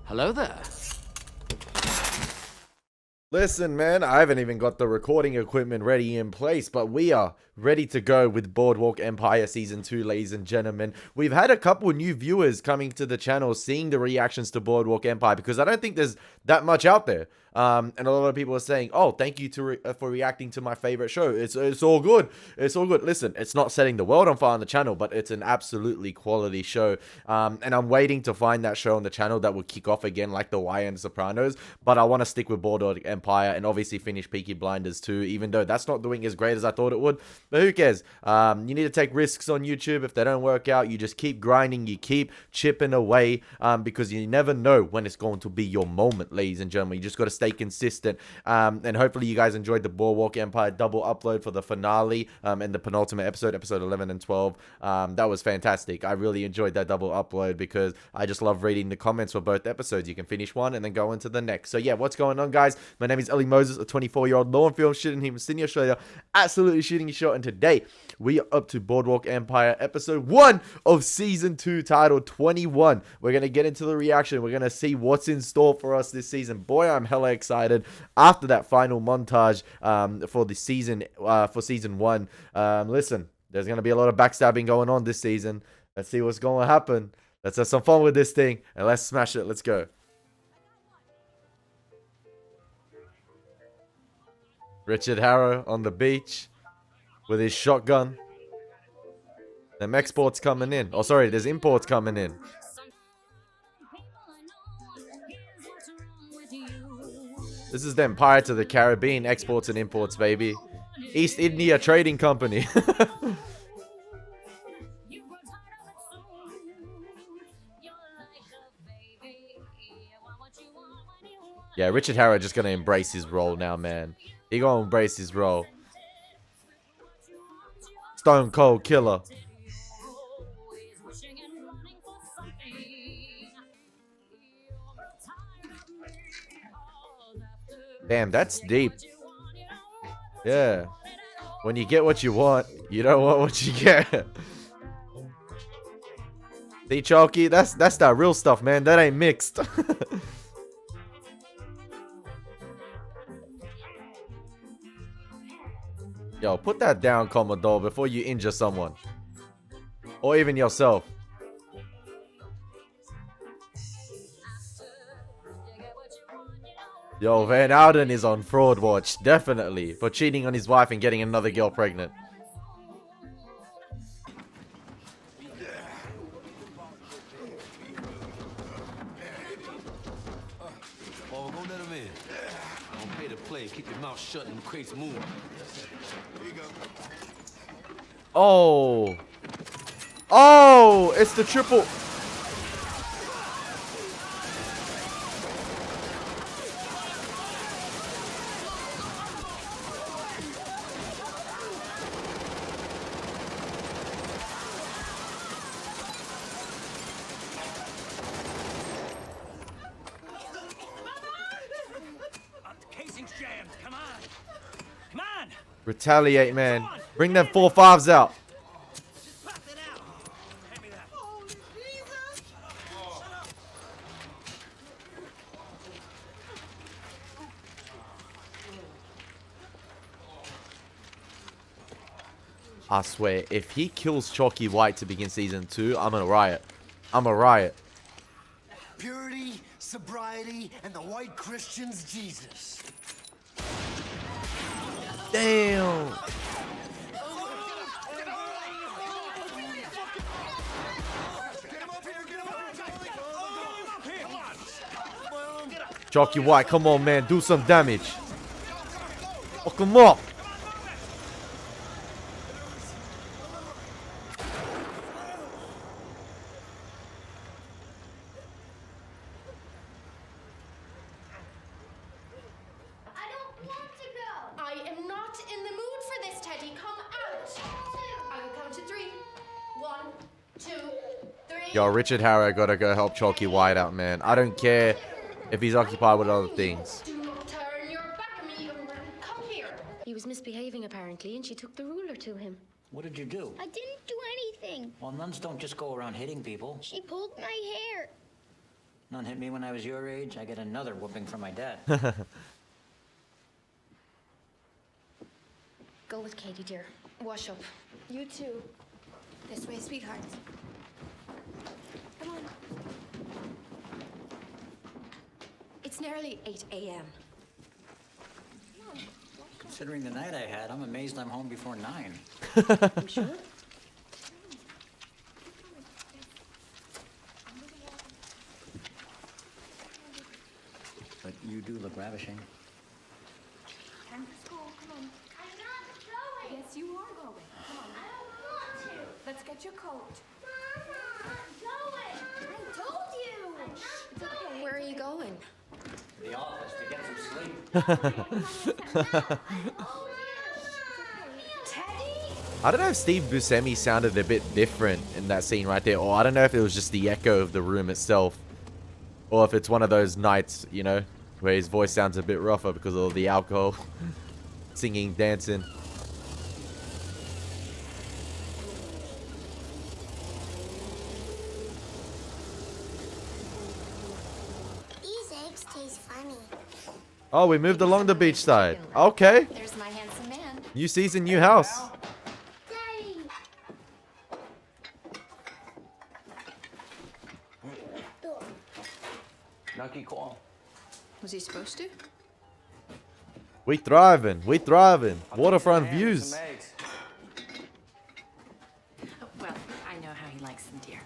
Hello there. Listen, man, I haven't even got the recording equipment ready in place, but we are ready to go with Boardwalk Empire Season 2, ladies and gentlemen. We've had a couple new viewers coming to the channel, seeing the reactions to Boardwalk Empire, because I don't think there's that much out there. And a lot of people are saying, oh, thank you for reacting to my favorite show. It's all good. It's all good. Listen, it's not setting the world on fire on the channel, but it's an absolutely quality show. And I'm waiting to find that show on the channel that will kick off again like The Wire and Sopranos. But I want to stick with Boardwalk Empire and obviously finish Peaky Blinders too, even though that's not doing as great as I thought it would. But who cares? You need to take risks on YouTube. If they don't work out, you just keep grinding. You keep chipping away because you never know when it's going to be your moment, ladies and gentlemen. You just got to stay consistent. And hopefully you guys enjoyed the Boardwalk Empire double upload for the finale and the penultimate episode, episode 11 and 12. That was fantastic. I really enjoyed that double upload because I just love reading the comments for both episodes. You can finish one and then go into the next. So yeah, what's going on, guys? My name is Elie Moses, a 24-year-old law and film student here in Sydney, Australia. Absolutely shooting a shot. And today we are up to Boardwalk Empire episode 1 of season 2, titled 21. We're going to get into the reaction. We're going to see what's in store for us this season. Boy, I'm hella excited after that final montage for the season, for season 1. Listen, there's going to be a lot of backstabbing going on this season. Let's see what's going to happen. Let's have some fun with this thing and let's smash it. Let's go. Richard Harrow on the beach with his shotgun. Them exports coming in. Oh, sorry, there's imports coming in. This is them Pirates of the Caribbean exports and imports, baby. East India Trading Company. Yeah, Richard Harrow just gonna embrace his role now, man. He gonna embrace his role. Stone Cold Killer. Damn, that's deep. Yeah. When you get what you want, you don't want what you get. See, Chalky, that's that real stuff, man. That ain't mixed. Yo, put that down, Commodore, before you injure someone. Or even yourself. Yo, Van Alden is on fraud watch, definitely, for cheating on his wife and getting another girl pregnant. Oh, go let him in. Don't pay to play. Keep your mouth shut and the crates moving. There you go. Oh. Oh, it's the triple. Retaliate, man. Bring them 4-5s out. I swear, if he kills Chalky White to begin season 2, I'm gonna riot. I'm a riot. Purity, sobriety, and the white Christian's Jesus. Damn. Chalky White, come on, man. Do some damage. Fuck him up. Yo, Richard Harrow gotta go help Chalky White out, man. I don't care if he's occupied with other things. Turn your back on me, young man. Come here. He was misbehaving apparently, and she took the ruler to him. What did you do? I didn't do anything. Well, nuns don't just go around hitting people. She pulled my hair. None hit me when I was your age. I get another whooping from my dad. Go with Katie, dear. Wash up. You too. This way, sweethearts. Come on. It's nearly 8 a.m. Considering the night I had, I'm amazed I'm home before 9. You sure? But you do look ravishing. Time for school. Come on. I'm not going. Yes, you are going. Come on. I don't want to. Let's get your coat. Mama, I'm going. I told you. It's okay. Where are you going? The office to get some sleep. Teddy? I don't know if Steve Buscemi sounded a bit different in that scene right there, or I don't know if it was just the echo of the room itself, or if it's one of those nights, you know, where his voice sounds a bit rougher because of all the alcohol, singing, dancing. These eggs taste funny. Oh, we moved along the beach side. Okay. There's my handsome man. New season, new house. Daddy! Nucky call. Was he supposed to? We thriving. We thriving. Waterfront views. Oh, well, I know how he likes them, dear.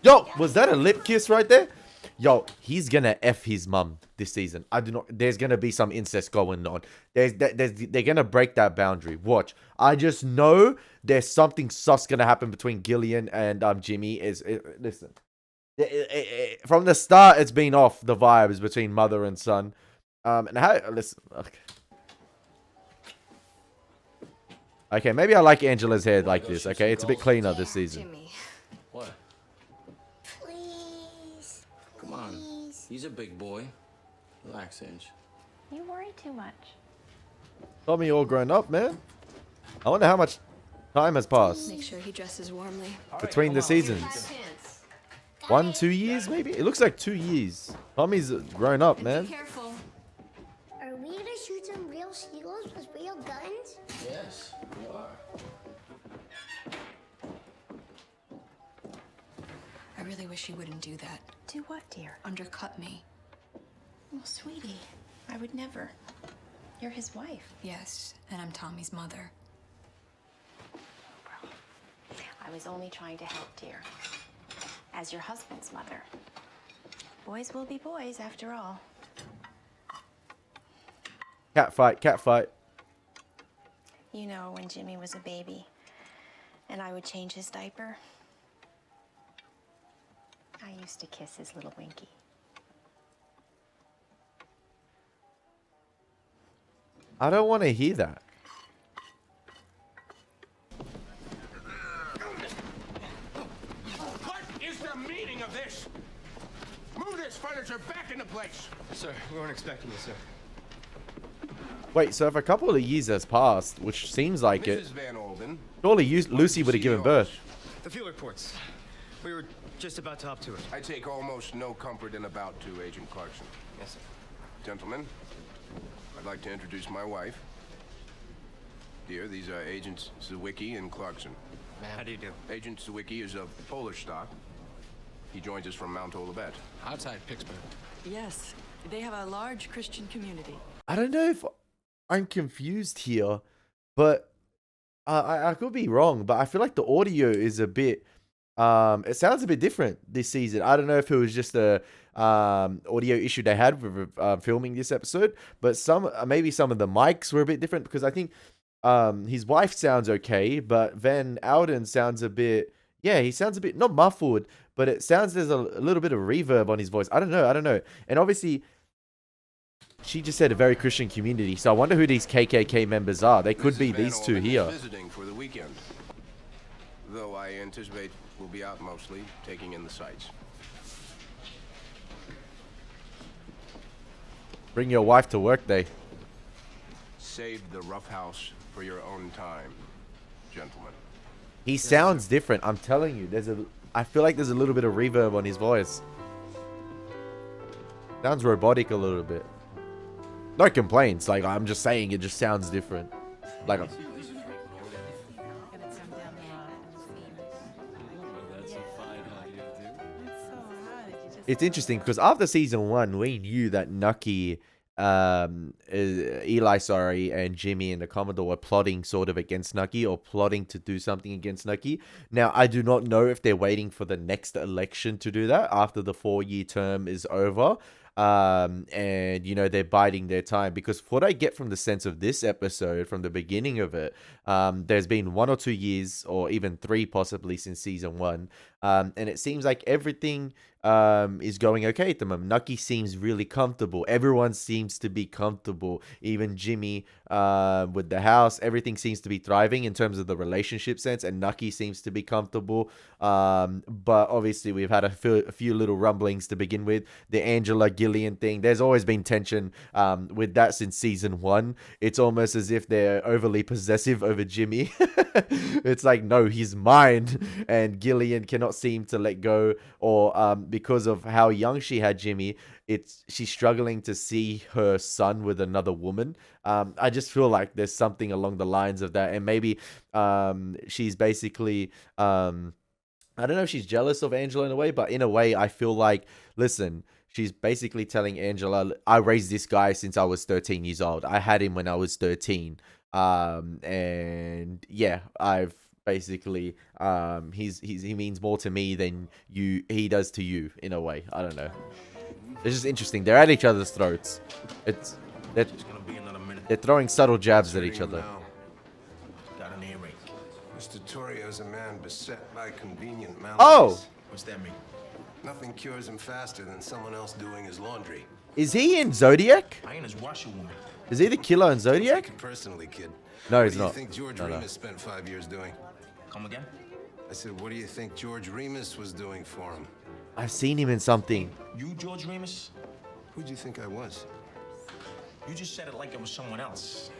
Yo, was that a lip kiss right there? Yo, he's gonna F his mum this season. I do not. There's gonna be some incest going on. They're gonna break that boundary. Watch. I just know there's something sus gonna happen between Gillian and Jimmy. Listen. From the start, it's been off the vibes between mother and son. And how? Listen. Okay, maybe I like Angela's hair like this. Okay, it's a bit cleaner this season. Jimmy. What? Please. Come on. He's a big boy. Relax, Ange. You worry too much. Tommy all grown up, man. I wonder how much time has passed Make sure he dresses warmly. between the seasons. 1, 2 years, maybe? It looks like 2 years. Tommy's grown up, man. Be careful. Are we gonna shoot some real seagulls with real guns? Yes, we are. I really wish he wouldn't do that. Do what, dear? Undercut me. Well, sweetie, I would never. You're his wife. Yes, and I'm Tommy's mother. I was only trying to help, dear. As your husband's mother. Boys will be boys, after all. Cat fight, cat fight. You know, when Jimmy was a baby, and I would change his diaper, I used to kiss his little winky. I don't want to hear that. What is the meaning of this? Move this furniture back into place. Sir, we weren't expecting you, sir. Wait, so if a couple of years has passed, which seems like it, Mrs. Van Alden. surely Lucy would have given birth. The field reports. We were just about to hop to it. I take almost no comfort in about to, Agent Clarkson. Yes, sir. Gentlemen, I'd like to introduce my wife. Dear, these are Agents Zawicki and Clarkson. How do you do? Agent Zawicki is of Polish stock. He joins us from Mount Olivet. Outside Pittsburgh. Yes, they have a large Christian community. I don't know if I'm confused here, but I could be wrong, but I feel like the audio is a bit, it sounds a bit different this season. I don't know if it was just a audio issue they had with filming this episode, but maybe some of the mics were a bit different, because I think his wife sounds okay, but Van Alden sounds a bit, yeah, he sounds a bit, not muffled, but it sounds there's a little bit of reverb on his voice. I don't know. And obviously, she just said a very Christian community, so I wonder who these KKK members are. They could be these two here. Visiting for the weekend. Though I anticipate we'll be out mostly, taking in the sights. Bring your wife to work day. Save the rough house for your own time, gentlemen. He sounds different. I'm telling you. I feel like there's a little bit of reverb on his voice. Sounds robotic a little bit. No complaints. Like, I'm just saying it just sounds different. Like, it's interesting because after season 1, we knew that Nucky, Eli, and Jimmy and the Commodore were plotting sort of against Nucky or plotting to do something against Nucky. Now, I do not know if they're waiting for the next election to do that after the 4-year term is over. And you know, they're biding their time, because what I get from the sense of this episode from the beginning of it, there's been 1 or 2 years or even 3 possibly since season 1, and it seems like everything is going okay at the moment. Nucky seems really comfortable. Everyone seems to be comfortable. Even Jimmy with the house, everything seems to be thriving in terms of the relationship sense, and Nucky seems to be comfortable. But obviously we've had a few little rumblings to begin with. The Angela Gillian thing, there's always been tension with that since season 1. It's almost as if they're overly possessive over Jimmy. It's like, no, he's mine, and Gillian cannot seem to let go, or because of how young she had Jimmy, she's struggling to see her son with another woman. I just feel like there's something along the lines of that, and maybe she's basically I don't know if she's jealous of Angela in a way, but in a way I feel like, listen, she's basically telling Angela, I raised this guy since I was 13 years old. I had him when I was 13. And yeah, I've basically he means more to me than he does to you, in a way. I don't know. It's just interesting. They're at each other's throats. They're throwing subtle jabs at each other. Got an earring. Mr. Torrio's a man beset by convenient maladies. Oh! What's that mean? Nothing cures him faster than someone else doing his laundry. Is he in Zodiac? I ain't his washerwoman. Is he the killer in Zodiac? Take it personally, kid. No, he's What do not. you think George Remus spent 5 years doing? Come again? I said, what do you think George Remus was doing for him? I've seen him in something. You, George Remus? Who'd you think I was? You just said it like it was someone else.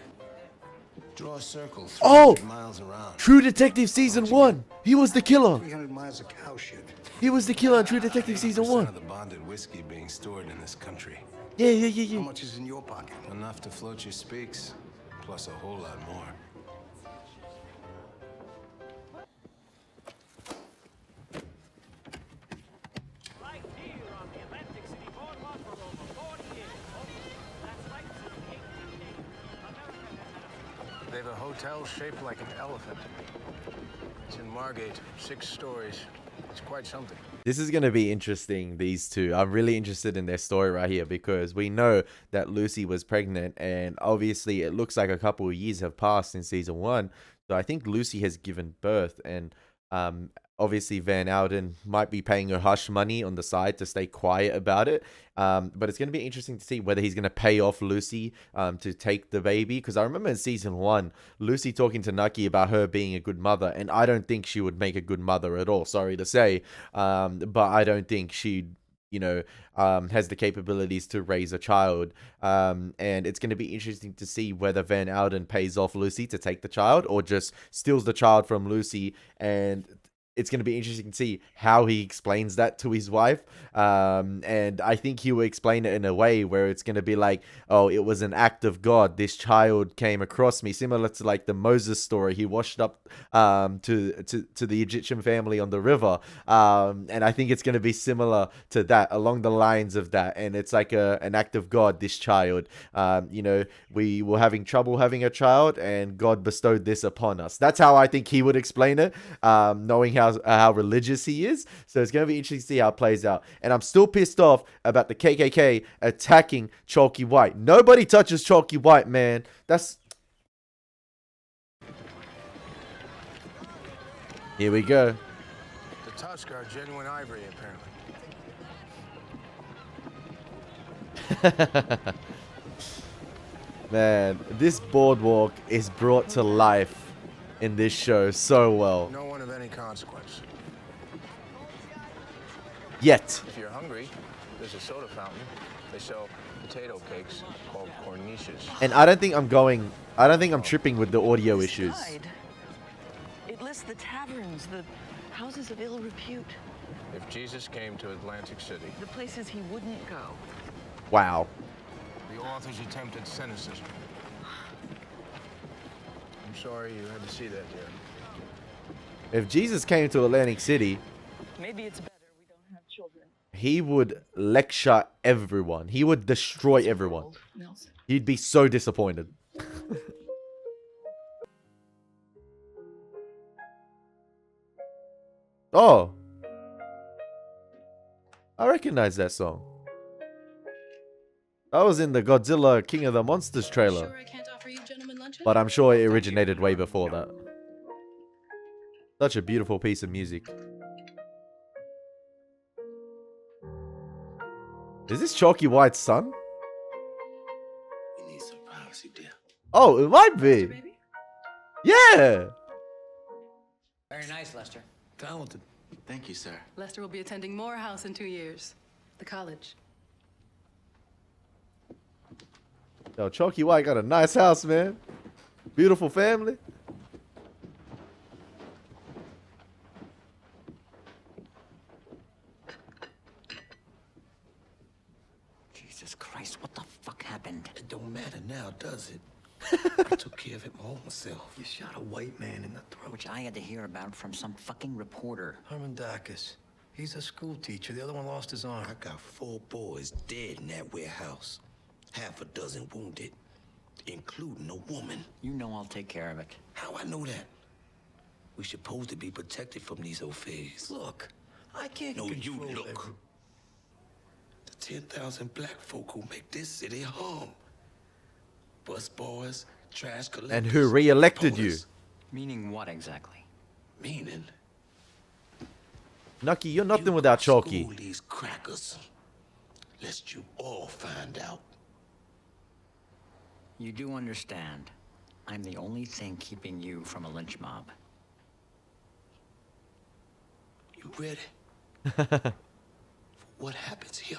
Draw a circle 300 Oh! miles around. True Detective Season 1. He was the killer. 300 miles of cow shit. He was the killer in True Detective Season 1. of the bonded whiskey being stored in this country. Yeah. How much is in your pocket? Enough to float your speaks, plus a whole lot more. Right here on the Atlantic City Boardwalk for over 40 years. That's right, since the 1880s, America has had a... They have a hotel shaped like an elephant. It's in Margate, 6 stories. It's quite something. This is going to be interesting, these two. I'm really interested in their story right here, because we know that Lucy was pregnant, and obviously it looks like a couple of years have passed in season 1. So I think Lucy has given birth, and obviously Van Alden might be paying her hush money on the side to stay quiet about it. But it's going to be interesting to see whether he's going to pay off Lucy to take the baby. Because I remember in season 1, Lucy talking to Nucky about her being a good mother. And I don't think she would make a good mother at all, sorry to say. But I don't think she, has the capabilities to raise a child. And it's going to be interesting to see whether Van Alden pays off Lucy to take the child, or just steals the child from Lucy. And it's going to be interesting to see how he explains that to his wife. And I think he will explain it in a way where it's going to be like, oh, it was an act of God. This child came across me, similar to like the Moses story. He washed up to the Egyptian family on the river. And I think it's going to be similar to that, along the lines of that. And it's like an act of God, this child. We were having trouble having a child, and God bestowed this upon us. That's how I think he would explain it, knowing how religious he is. So it's going to be interesting to see how it plays out. And I'm still pissed off about the KKK attacking Chalky White. Nobody touches Chalky White, man. Here we go. The tusks are genuine ivory, apparently. Man, this boardwalk is brought to life in this show so well. No one of any consequence. Yet. If you're hungry, there's a soda fountain. They sell potato cakes called corniches. And I don't think I'm tripping with the audio issues. It bless the taverns, the houses of ill repute, If Jesus came to Atlantic City, the places he wouldn't go. Wow. the author's attempted cynicism. I'm sorry you had to see that, dear. If Jesus came to Atlantic City, Maybe it's better we don't have children. he would lecture everyone. He would destroy everyone. He'd be so disappointed. Oh. I recognize that song. That was in the Godzilla King of the Monsters trailer. Sure I can't offer you gentlemen luncheon? But I'm sure it originated way before that. Such a beautiful piece of music. Is this Chalky White's son? We need some privacy, dear. Oh, it might be. Yeah. Very nice, Lester. Talented. Thank you, sir. Lester will be attending Morehouse in 2 years. The college. Yo, Chalky White got a nice house, man. Beautiful family. Jesus Christ, what the fuck happened? It don't matter now, does it? I took care of it my own self. You shot a white man in the throat. Which I had to hear about from some fucking reporter. Herman Dacus. He's a school teacher. The other one lost his arm. I got 4 boys dead in that warehouse. Half a dozen wounded, including a woman. You know I'll take care of it. How I know that? We're supposed to be protected from these affairs. Look, I can't control you look. The 10,000 black folk who make this city home. Bus boys, trash collectors. And who re-elected you? Meaning what exactly? Meaning? Nucky, you're nothing without Chalky. School these crackers. Lest you all find out. You do understand, I'm the only thing keeping you from a lynch mob. You ready? For what happens here?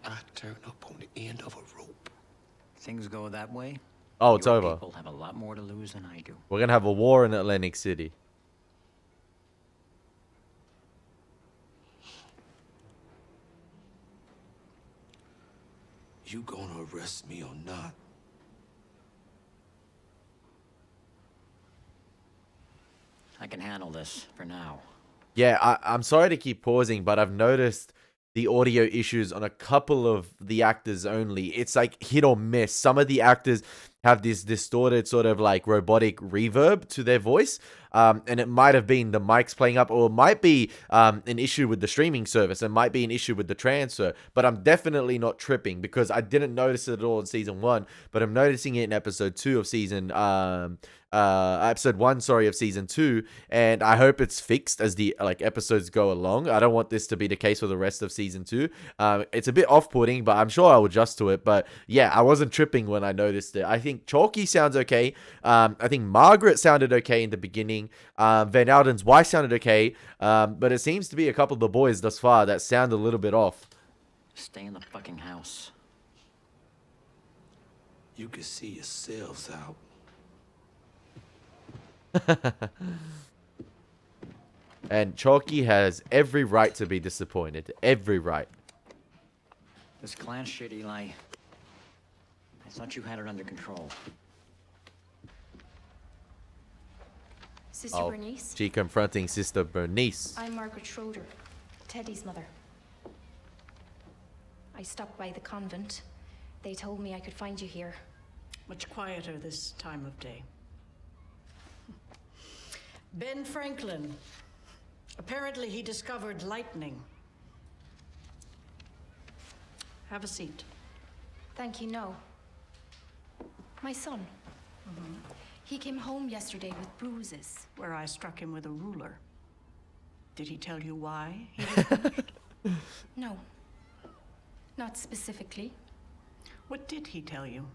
I turn up on the end of a rope. Things go that way. Oh, it's your over. People have a lot more to lose than I do. We're gonna have a war in Atlantic City. You gonna arrest me or not? I can handle this for now. Yeah, I'm sorry to keep pausing, but I've noticed the audio issues on a couple of the actors only. It's like hit or miss. Some of the actors have this distorted sort of like robotic reverb to their voice. And it might have been the mics playing up, or it might be an issue with the streaming service. It might be an issue with the transfer. But I'm definitely not tripping because I didn't notice it at all in season 1. But I'm noticing it in episode 2 of season episode 1, sorry, of season 2, and I hope it's fixed as the episodes go along. I don't want this to be the case for the rest of season 2. It's a bit off-putting, but I'm sure I'll adjust to it. But yeah, I wasn't tripping when I noticed it. I think Chalky sounds okay. I think Margaret sounded okay in the beginning. Van Alden's wife sounded okay, but it seems to be a couple of the boys thus far that sound a little bit off. Stay in the fucking house. You can see yourselves out. And Chalky has every right to be disappointed. Every right. This clan shit, Eli. I thought you had it under control. Sister Bernice? She confronting Sister Bernice. I'm Margaret Schroeder, Teddy's mother. I stopped by the convent. They told me I could find you here. Much quieter this time of day. Ben Franklin. Apparently he discovered lightning. Have a seat. Thank you, no. My son. He came home yesterday with bruises. Where I struck him with a ruler. Did he tell you why he was punished? No. Not specifically. What did he tell you?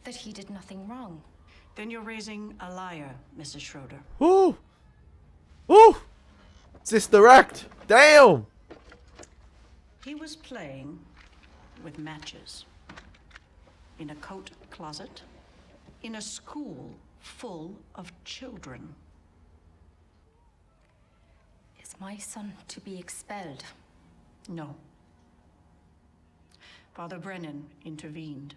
That he did nothing wrong. Then you're raising a liar, Mrs. Schroeder. Ooh! Ooh! Sister Act! Damn! He was playing with matches. In a coat closet. In a school full of children. Is my son to be expelled? No. Father Brennan intervened.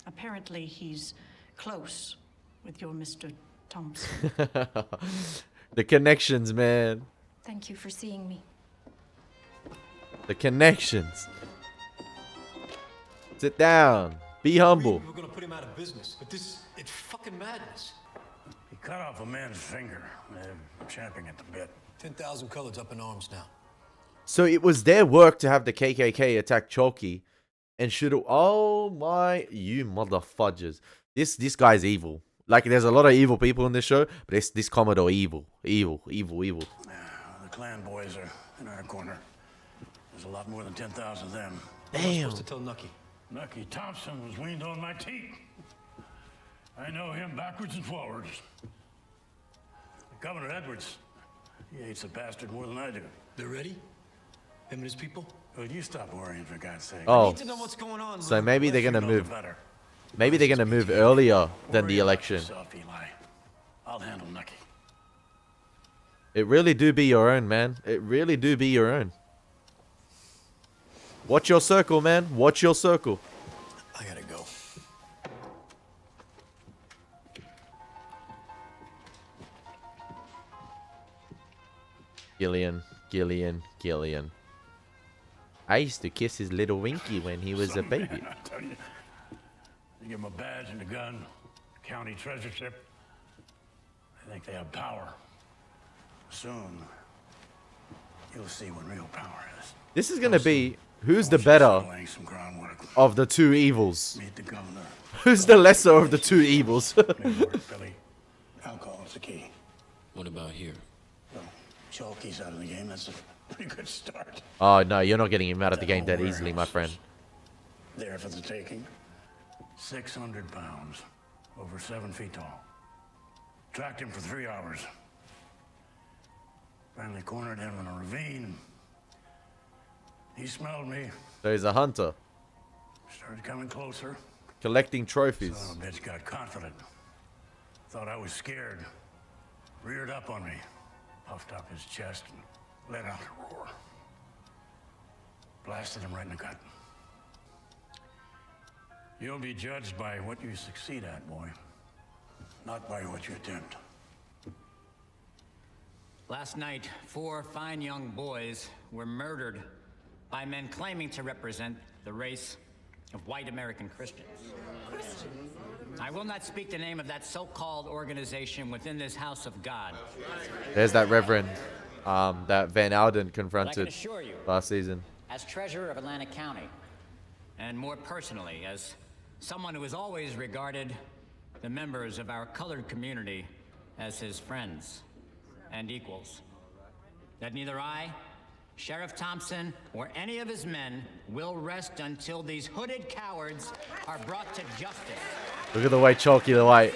Apparently, he's close with your Mr. Thompson. The connections, man. Thank you for seeing me. The connections. Sit down. Be humble. We're gonna put him out of business, but it's fucking madness. He cut off a man's finger. They're champing at the bit. 10,000 coloreds up in arms now. So it was their work to have the KKK attack Chalky and shoot. Oh my, you motherfudgers! This guy's evil. Like, there's a lot of evil people in this show, but this Commodore evil. The clan boys are in our corner. There's a lot more than 10,000 of them. What am I supposed to tell Nucky? Nucky Thompson was weaned on my teeth. I know him backwards and forwards. Governor Edwards, he hates the bastard more than I do. They're ready? Him and his people? Well, you stop worrying, for God's sake. Oh, I need to know what's going on. so maybe they're gonna move. Maybe Maybe they're gonna move earlier than the election. Yourself, Eli. I'll handle Nucky. It really do be your own, man. It really do be your own. Watch your circle, man. Watch your circle. I gotta go. Gillian. I used to kiss his little Winky when he was a baby. Man, I tell you, they give him a badge and a gun, county treasureship. I think they have power. Soon, you'll see what real power is. This is gonna be who's the better of the two evils. Meet the governor. Who's the lesser of the two evils? Billy, alcohol is the key. What about here? Well, Chalky's out of the game. That's a pretty good start. Oh no, you're not getting him out of the game that easily, my friend. There for the taking. 600 pounds, over 7 feet tall. Tracked him for 3 hours. Finally cornered him in a ravine. He smelled me. So he's a hunter. Started coming closer. Collecting trophies. Son of a bitch got confident. Thought I was scared. Reared up on me. Puffed up his chest and let out a roar. Blasted him right in the gut. You'll be judged by what you succeed at, boy. Not by what you attempt. Last night, 4 fine young boys were murdered by men claiming to represent the race of white American Christians. I will not speak the name of that so-called organization within this house of God. There's that Reverend that Van Alden confronted But I can assure you, last season. as treasurer of Atlantic County, and more personally, as someone who has always regarded the members of our colored community as his friends and equals, that neither I, Sheriff Thompson, or any of his men will rest until these hooded cowards are brought to justice. Look at the way Chalky the White.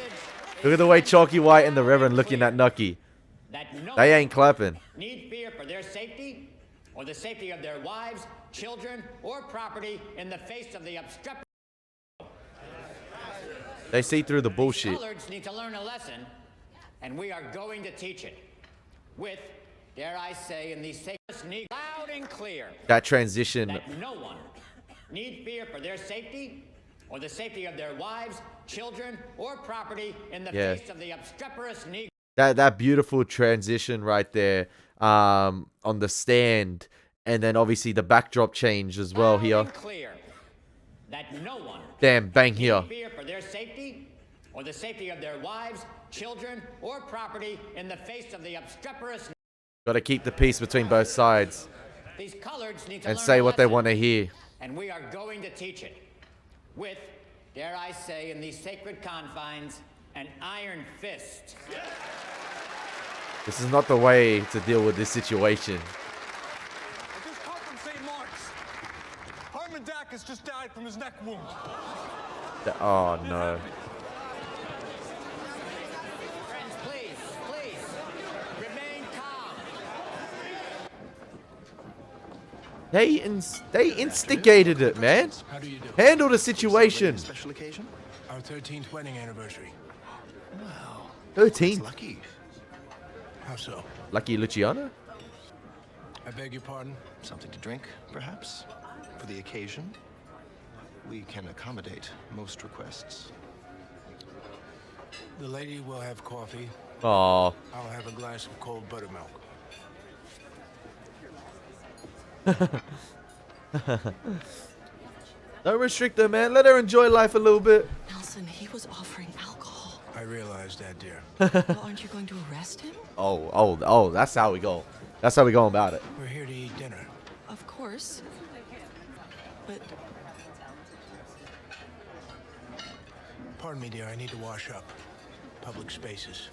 Look at the way Chalky White and the Reverend looking at Nucky. They ain't clapping. Need fear for their safety or the safety of their wives, children, or property in the face of the obstreperous. They see through the bullshit. Coloreds need to learn a lesson, and we are going to teach it with, dare I say, in these sacred loud and clear. That transition. That no one need fear for their safety or the safety of their wives, children, or property in the face of the obstreperous Negro. That beautiful transition right there on the stand, and then obviously the backdrop change as well here. Clear that no one Damn, bang here. fear for their safety or the safety of their wives, children, or property in the face of the obstreperous. Got to keep the peace between both sides These coloreds need to and learn say a what they lesson, want to hear. and we are going to teach it with, dare I say, in these sacred confines, an iron fist. This is not the way to deal with this situation. I just come from St. Mark's. Harmon Dack has just died from his neck wound. Oh no. Friends, please, remain calm. They instigated it, man. Handle the situation. Special occasion? Our 13th wedding anniversary. Wow. 13. Lucky. How so? Lucky Luciano? I beg your pardon? Something to drink, perhaps? For the occasion? We can accommodate most requests. The lady will have coffee. Aww. I'll have a glass of cold buttermilk. Don't restrict her, man. Let her enjoy life a little bit. Nelson, he was offering alcohol. I realize that, dear. Well, aren't you going to arrest him? Oh, that's how we go. That's how we go about it. We're here to eat dinner. Of course. But... Pardon me, dear. I need to wash up. Public spaces.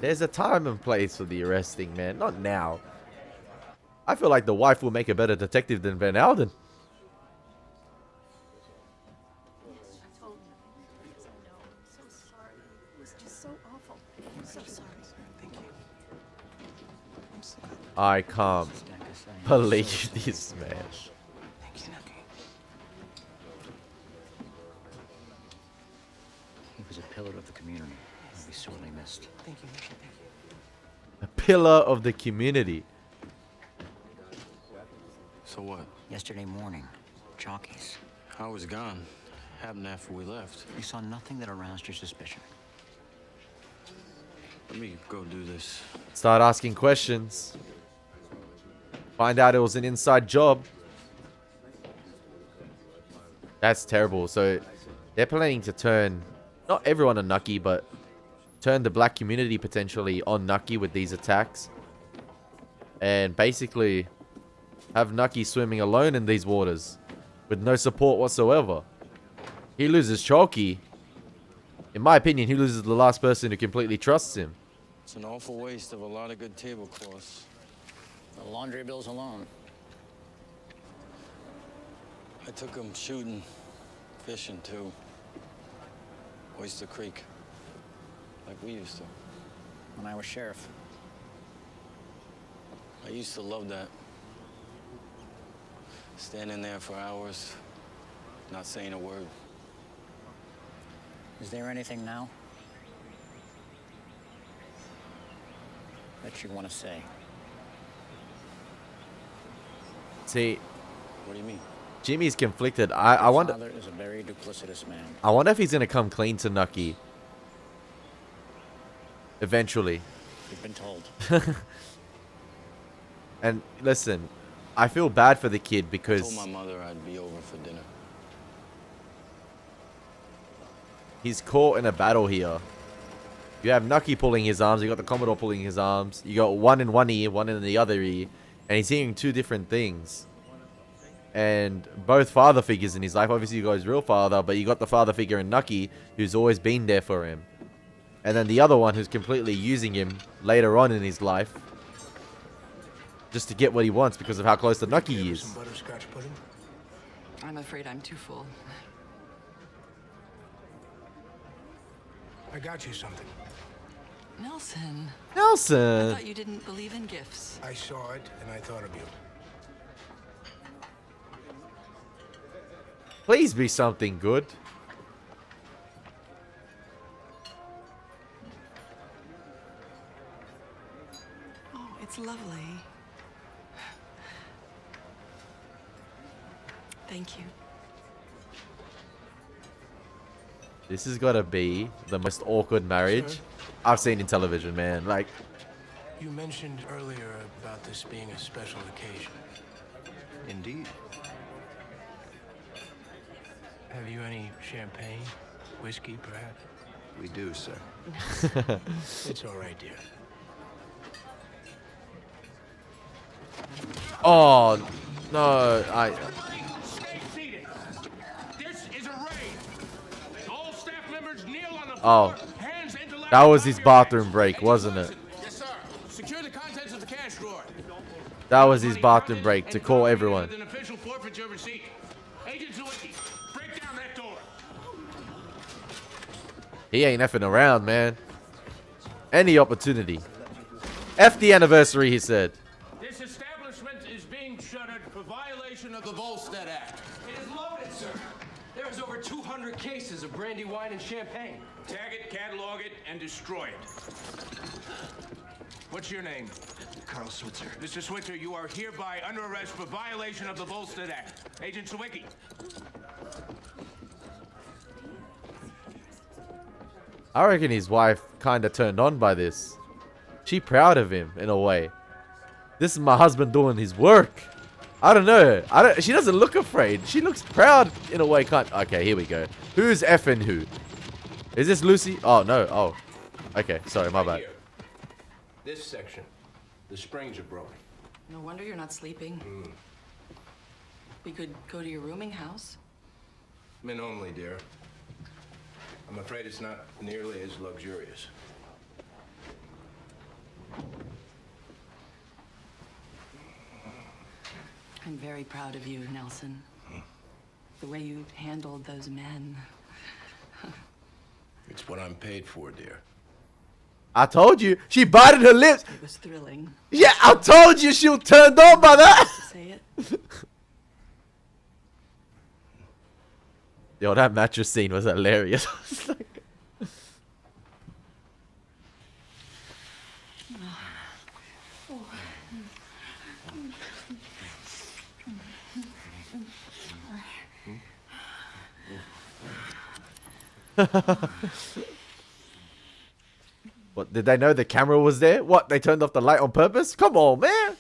There's a time and place for the arresting, man. Not now. I feel like the wife will make a better detective than Van Alden. I can't believe this, man. Thank you, Nucky. He was a pillar of the community. He'll be sorely missed. Thank you, Nucky. Thank you. A pillar of the community. So what? Yesterday morning, Chalky's. I was gone. Happened after we left. You saw nothing that aroused your suspicion. Let me go do this. Start asking questions. Find out it was an inside job. That's terrible. So they're planning to turn not everyone on Nucky, but turn the black community potentially on Nucky with these attacks. And basically have Nucky swimming alone in these waters with no support whatsoever. He loses Chalky. In my opinion, he loses the last person who completely trusts him. It's an awful waste of a lot of good tablecloths. The laundry bills alone. I took him shooting, fishing too. Oyster Creek. Like we used to. When I was sheriff. I used to love that. Standing there for hours, not saying a word. Is there anything now that you want to say? See, what do you mean? Jimmy's conflicted. I wonder. Father is a very duplicitous man. I wonder if he's gonna come clean to Nucky. Eventually. You've been told. And listen, I feel bad for the kid because I told my mother I'd be over for dinner. he's caught in a battle here. You have Nucky pulling his arms, you got the Commodore pulling his arms, you got one in one ear, one in the other ear, and he's hearing two different things. And both father figures in his life. Obviously you got his real father, but you got the father figure in Nucky who's always been there for him. And then the other one who's completely using him later on in his life just to get what he wants because of how close to Nucky he is. Some butterscotch pudding? I'm afraid I'm too full. I got you something. Nelson. Nelson! I thought you didn't believe in gifts. I saw it and I thought of you. Please be something good. Oh, it's lovely. Thank you. This has got to be the most awkward marriage Sir? I've seen in television, man. Like, You mentioned earlier about this being a special occasion. Indeed. Have you any champagne? Whiskey, perhaps? We do, sir. It's all right, dear. oh, no, Stay seated. This is a raid. All staff members kneel on the Oh, floor. Hands into that was his bathroom break, wasn't it? Yes, sir. Secure the contents of the cash drawer. That was his bathroom break to call everyone. An official forfeiture receipt. Agent Chalky, break down that door. He ain't effing around, man. Any opportunity. F the anniversary, he said. This establishment is being shuttered for violation of the Volstead Act. It is lawful sir. There's over 200 cases of brandy wine and champagne. Tag it, catalog it, and destroy it. What's your name? Carl Switzer. Mr. Switzer, you are hereby under arrest for violation of the Volstead Act. Agent Sawicki. I reckon his wife kind of turned on by this. She proud of him in a way. This is my husband doing his work. I don't know. She doesn't look afraid. She looks proud in a way. Okay, here we go. Who's effing who? Is this Lucy? Oh no. Oh. Okay. Sorry, my bad. Here. This section. The springs are broken. No wonder you're not sleeping. We could go to your rooming house. Men only, dear. I'm afraid it's not nearly as luxurious. I'm very proud of you, Nelson. The way you handled those men. It's what I'm paid for, dear. I told you. She bited her lips. It was thrilling. Yeah, I told you she was turned on by that. Say it. Yo, that mattress scene was hilarious. What, did they know the camera was there? What, they turned off the light on purpose? Come on, man.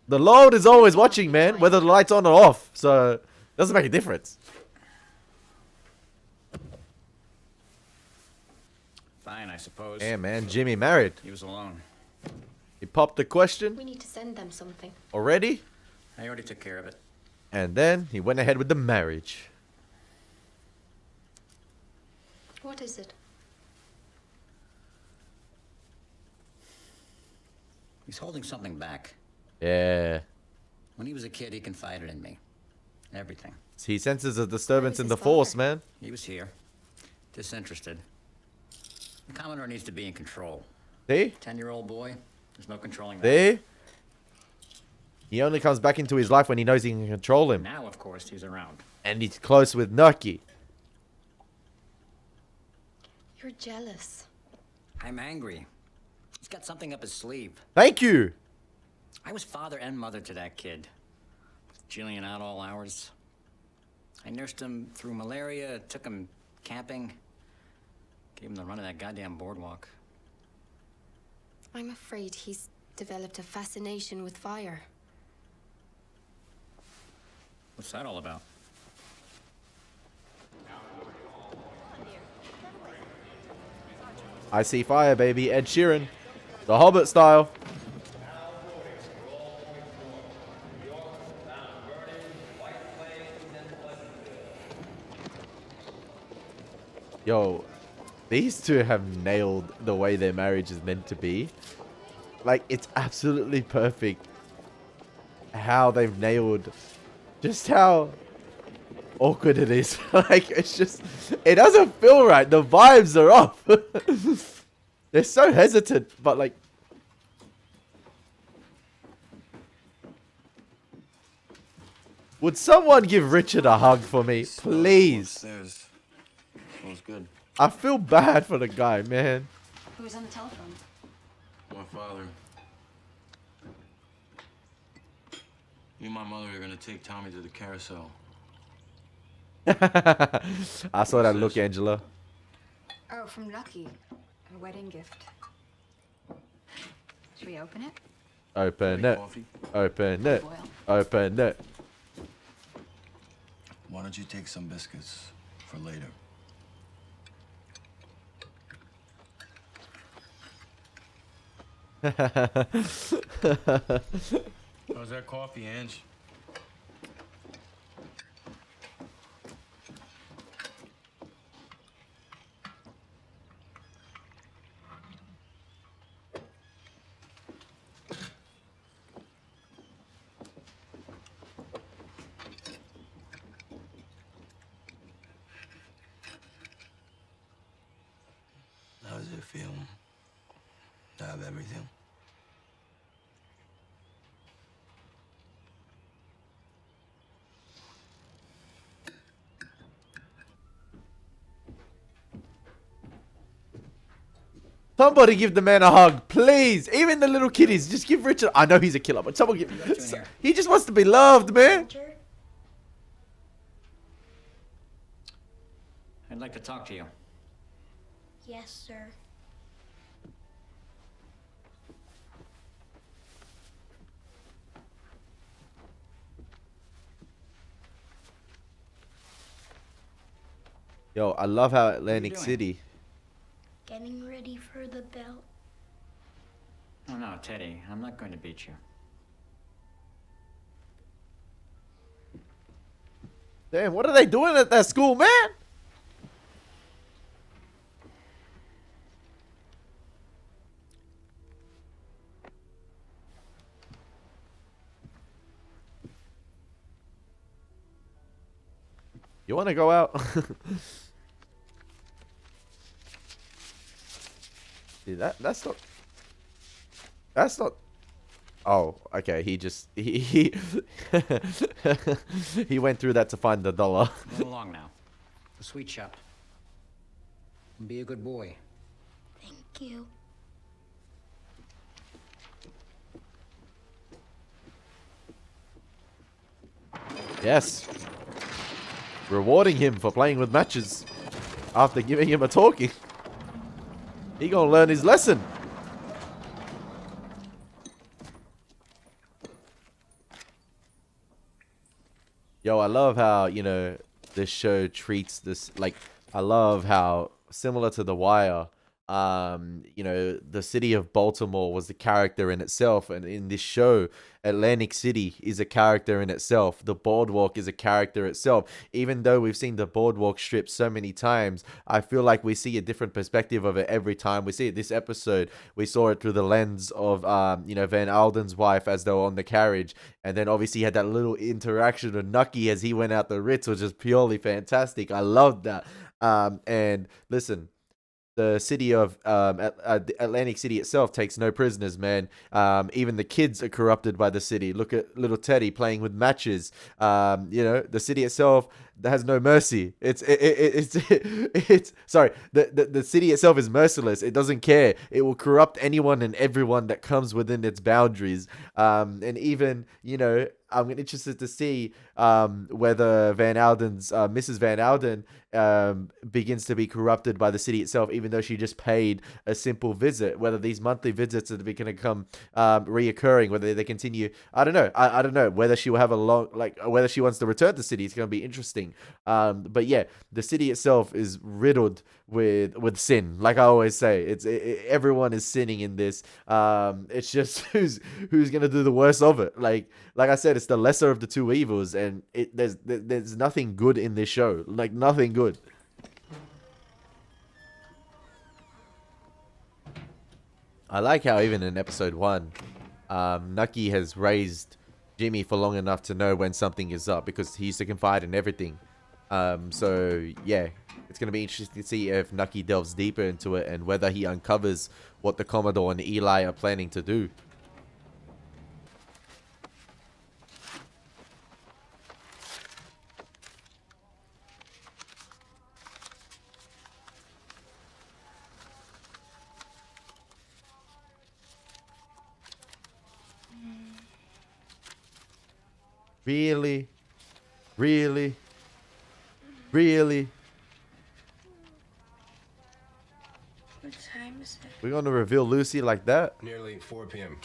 The Lord is always watching, man, whether the light's on or off. So, it doesn't make a difference. Fine, I suppose. Yeah, man, Jimmy married. He was alone. He popped the question. We need to send them something. Already? I already took care of it. And then he went ahead with the marriage. What is it? He's holding something back. Yeah. When he was a kid, he confided in me. Everything. He senses a disturbance in the force, man. He was here. Disinterested. The Commodore needs to be in control. See? 10-year-old boy. There's no controlling that. See? He only comes back into his life when he knows he can control him. Now, of course, he's around. And he's close with Nucky. You're jealous. I'm angry. He's got something up his sleeve. Thank you. I was father and mother to that kid. With Gillian out all hours. I nursed him through malaria, took him camping. Gave him the run of that goddamn boardwalk. I'm afraid he's developed a fascination with fire. What's that all about? I see fire, baby. Ed Sheeran. The Hobbit style. Yo, these two have nailed the way their marriage is meant to be. Like, it's absolutely perfect how they've nailed just how awkward it is. Like, it's just, it doesn't feel right. The vibes are off. They're so hesitant, but like, would someone give Richard a hug for me, please? Smells good. I feel bad for the guy, man. Who's on the telephone? My father. You and my mother are gonna take Tommy to the carousel. I saw that look, Angela. Oh, from Nucky. A wedding gift. Should we open it? Open it. Open it. Open it. Why don't you take some biscuits for later? How's that coffee, Ange? How does it feel to have everything? Somebody give the man a hug, please. Even the little kiddies, just give Richard. I know he's a killer, but someone give. He just wants to be loved, man. I'd like to talk to you. Yes, sir. Yo, I love how Atlantic City. Getting ready for the belt. Oh no, Teddy, I'm not going to beat you. Damn, what are they doing at that school, man? You want to go out? See, that's not. Oh, okay. He he went through that to find the dollar. Run along now. The sweet shop. Be a good boy. Thank you. Yes. Rewarding him for playing with matches after giving him a talking. He gonna learn his lesson. Yo, I love how, you know, this show treats this, like, I love how, similar to The Wire, you know, the city of Baltimore was the character in itself, and in this show, Atlantic City is a character in itself. The Boardwalk is a character itself. Even though we've seen the Boardwalk strip so many times, I feel like we see a different perspective of it every time we see it. This episode, we saw it through the lens of, you know, Van Alden's wife as they were on the carriage, and then obviously had that little interaction with Nucky as he went out the Ritz, which is purely fantastic. I loved that. And listen, the city of Atlantic City itself takes no prisoners, man. Even the kids are corrupted by the city. Look at little Teddy playing with matches. You know, the city itself has no mercy. It's sorry. The city itself is merciless. It doesn't care. It will corrupt anyone and everyone that comes within its boundaries. And even, you know, I'm interested to see whether Van Alden's Mrs. Van Alden begins to be corrupted by the city itself, even though she just paid a simple visit. Whether these monthly visits are going to become reoccurring, whether they continue, I don't know. I don't know whether she will have a long, like, whether she wants to return to the city. It's going to be interesting. But yeah, the city itself is riddled with sin. Like I always say, everyone is sinning in this. It's just who's going to do the worst of it. Like I said, it's the lesser of the two evils, and there's nothing good in this show. Like, nothing good. I like how even in episode 1, Nucky has raised Jimmy for long enough to know when something is up, because he used to confide in everything. So yeah, it's going to be interesting to see if Nucky delves deeper into it and whether he uncovers what the Commodore and Eli are planning to do. Really? Really? Really? What time is it? We're gonna reveal Lucy like that? Nearly 4 p.m.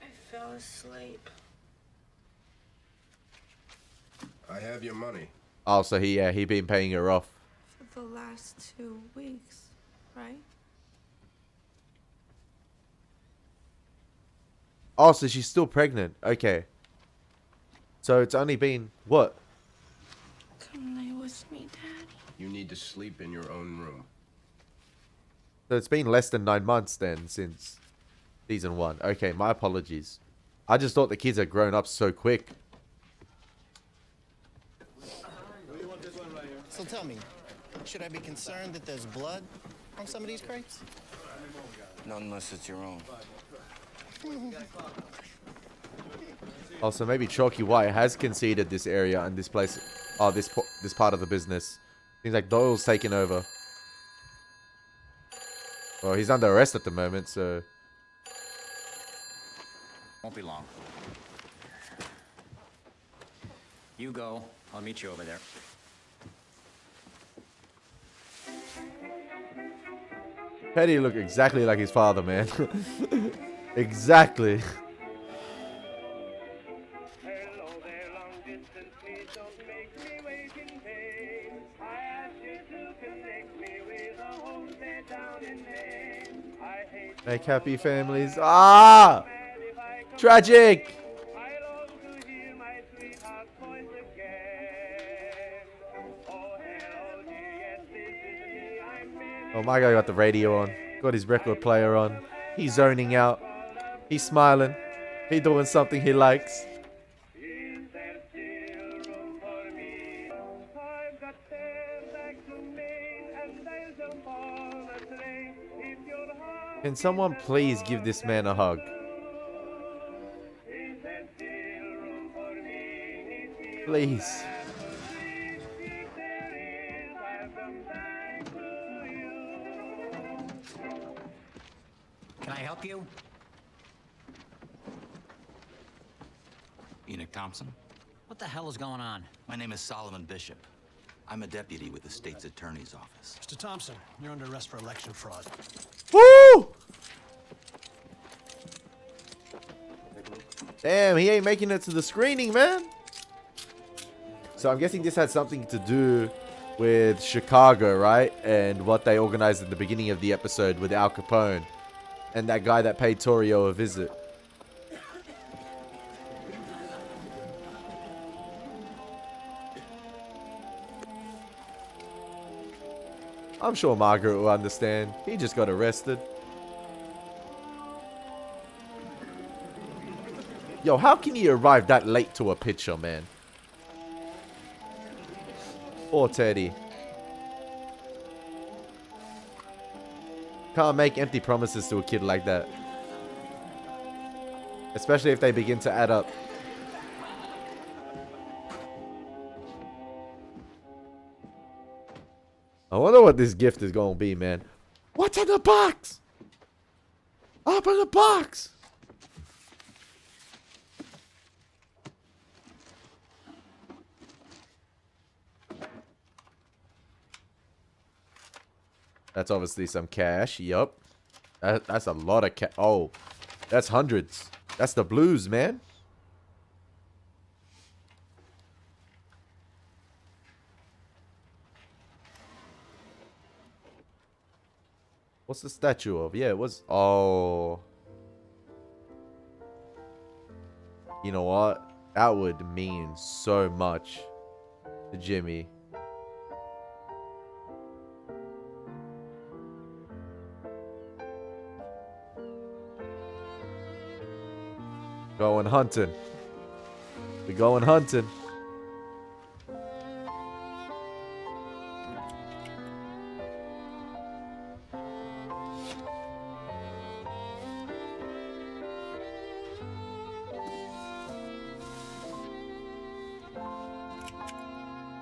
I fell asleep. I have your money. Oh, so he been paying her off. For the last 2 weeks, right? Oh, so she's still pregnant. Okay. So it's only been, what? Come lay with me, Daddy. You need to sleep in your own room. So it's been less than 9 months then since season 1. Okay, my apologies. I just thought the kids had grown up so quick. So tell me, should I be concerned that there's blood on some of these crates? Not unless it's your own. Also, maybe Chalky White has conceded this area and this place. Oh, this part of the business. Seems like Doyle's taking over. Well, he's under arrest at the moment, so... Won't be long. You go. I'll meet you over there. Petty looked exactly like his father, man. Exactly. Make happy families. Ah! Tragic! Oh, my guy got the radio on. Got his record player on. He's zoning out. He's smiling. He's doing something he likes. Can someone please give this man a hug? Please. Can I help you? Enoch Thompson? What the hell is going on? My name is Solomon Bishop. I'm a deputy with the state's attorney's office. Mr. Thompson, you're under arrest for election fraud. Woo! Damn, he ain't making it to the screening, man. So I'm guessing this had something to do with Chicago, right? And what they organized at the beginning of the episode with Al Capone. And that guy that paid Torrio a visit. I'm sure Margaret will understand. He just got arrested. Yo, how can you arrive that late to a picture, man? Poor Teddy. Can't make empty promises to a kid like that. Especially if they begin to add up. I wonder what this gift is going to be, man. What's in the box? Open the box! That's obviously some cash. Yup. That's a lot of cash. Oh, that's hundreds. That's the blues, man. What's the statue of? Yeah, it was... Oh. You know what? That would mean so much to Jimmy. Going hunting. We going hunting.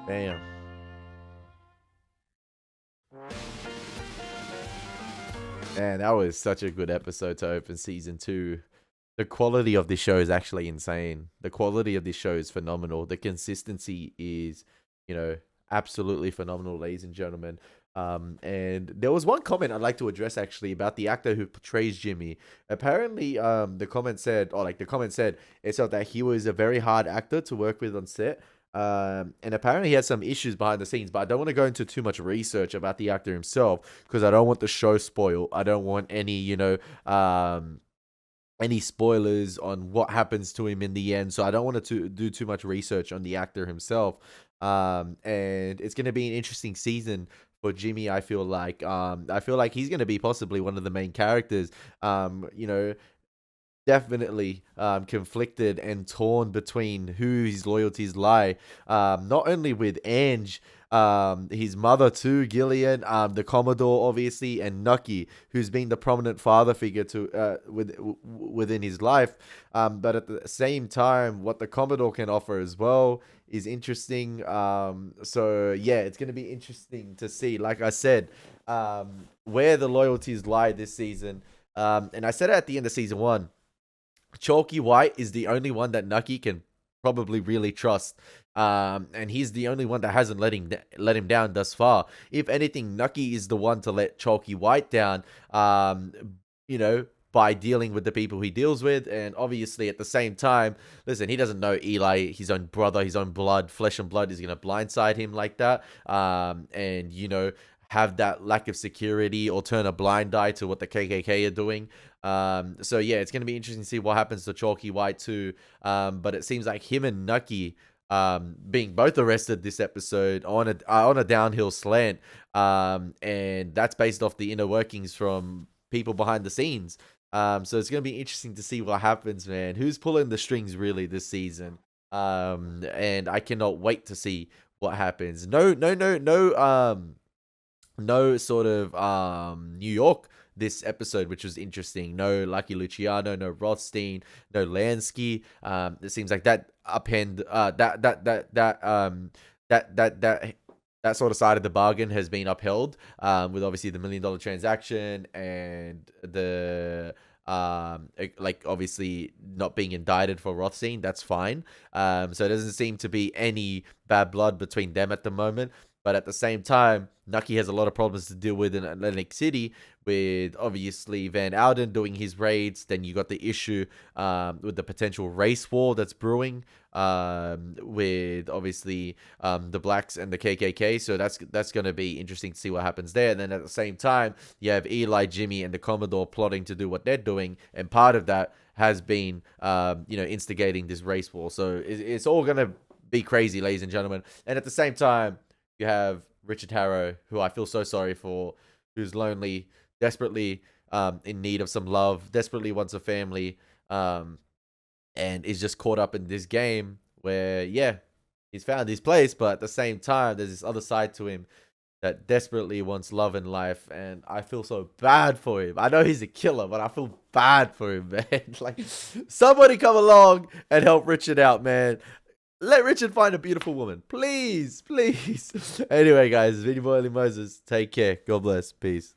Bam. Man, that was such a good episode to open season 2. The quality of this show is actually insane. The quality of this show is phenomenal. The consistency is, you know, absolutely phenomenal, ladies and gentlemen. And there was one comment I'd like to address actually about the actor who portrays Jimmy. Apparently, the comment said it felt that he was a very hard actor to work with on set. And apparently he had some issues behind the scenes, but I don't want to go into too much research about the actor himself because I don't want the show spoiled. I don't want any, you know, any spoilers on what happens to him in the end, so I don't want to do too much research on the actor himself. And it's going to be an interesting season for Jimmy. I feel like he's going to be possibly one of the main characters. You know, definitely conflicted and torn between who his loyalties lie. Not only with Ange, his mother too, Gillian, the Commodore obviously, and Nucky, who's been the prominent father figure to within his life. But at the same time, what the Commodore can offer as well is interesting. So yeah, it's going to be interesting to see, like I said, where the loyalties lie this season. And I said it at the end of season 1. Chalky White is the only one that Nucky can probably really trust. And he's the only one that hasn't let him down thus far. If anything, Nucky is the one to let Chalky White down, you know, by dealing with the people he deals with. And obviously at the same time, listen, he doesn't know Eli, his own brother, his own blood, flesh and blood, is going to blindside him like that. And, you know, have that lack of security or turn a blind eye to what the KKK are doing. So yeah, it's going to be interesting to see what happens to Chalky White too. But it seems like him and Nucky being both arrested this episode on a downhill slant. And that's based off the inner workings from people behind the scenes. So it's going to be interesting to see what happens, man. Who's pulling the strings really this season? And I cannot wait to see what happens. No sort of New York this episode, which was interesting. No Lucky Luciano, no Rothstein, no Lansky. It seems like that that sort of side of the bargain has been upheld, with obviously the $1 million transaction and the like obviously not being indicted for Rothstein. That's fine. So it doesn't seem to be any bad blood between them at the moment. But at the same time, Nucky has a lot of problems to deal with in Atlantic City, with obviously Van Alden doing his raids. Then you got the issue with the potential race war that's brewing, with obviously the blacks and the KKK. So that's going to be interesting to see what happens there. And then at the same time, you have Eli, Jimmy, and the Commodore plotting to do what they're doing. And part of that has been, you know, instigating this race war. So it's all going to be crazy, ladies and gentlemen. And at the same time, you have Richard Harrow, who I feel so sorry for, who's lonely, desperately in need of some love, desperately wants a family, and is just caught up in this game where, yeah, he's found his place, but at the same time, there's this other side to him that desperately wants love in life, and I feel so bad for him. I know he's a killer, but I feel bad for him, man. Like, somebody come along and help Richard out, man. Let Richard find a beautiful woman. Please, please. Anyway, guys, it's been your boy Elie Moses. Take care. God bless. Peace.